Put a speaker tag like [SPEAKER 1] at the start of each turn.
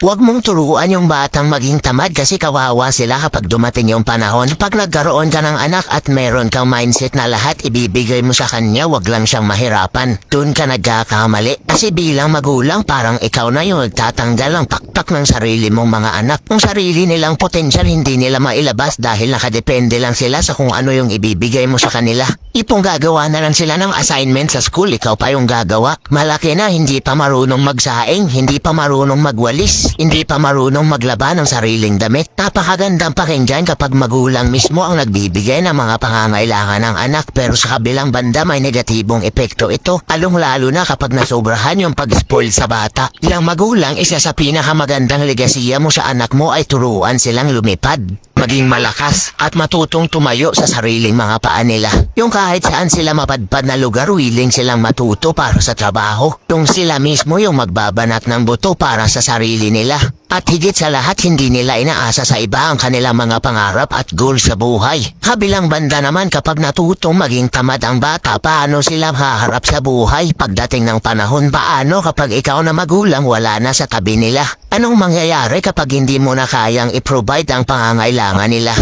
[SPEAKER 1] Huwag mong turuan yung batang maging tamad kasi kawawa sila kapag dumating yung panahon. Pag nagkaroon ka ng anak at meron kang mindset na lahat ibibigay mo sa kanya, wag lang siyang mahirapan. Doon ka nagkakamali. Kasi bilang magulang, parang ikaw na yung nagtatanggal ang pakpak ng sarili mong mga anak. Kung sarili nilang potensyal hindi nila mailabas dahil nakadepende lang sila sa kung ano yung ibibigay mo sa kanila. Ipong gagawa na lang sila ng assignment sa school, ikaw pa yung gagawa. Malaki na, hindi pa marunong magsaing, hindi pa marunong magwalis, hindi pa marunong maglaba ng sariling damit. Napakagandang pakinggan kapag magulang mismo ang nagbibigay ng mga pangangailangan ng anak, pero sa kabilang banda may negatibong epekto ito, lalong-lalo na kapag nasobrahan yung pag-spoil sa bata. Bilang magulang, isa sa pinakamagandang legasiya mo sa anak mo ay turuan silang lumipad, maging malakas, at matutong tumayo sa sariling mga paa nila. Yung kahit saan sila mapadpad na lugar, willing silang matuto para sa trabaho. Yung sila mismo yung magbabanat ng buto para sa sarili nila. At higit sa lahat, hindi nila inaasa sa iba ang kanilang mga pangarap at goal sa buhay. Kabilang banda naman, kapag natutong maging tamad ang bata, paano sila haharap sa buhay pagdating ng panahon? Paano kapag ikaw na magulang wala na sa tabi nila? Anong mangyayari kapag hindi mo na kayang i-provide ang pangangailangan nila?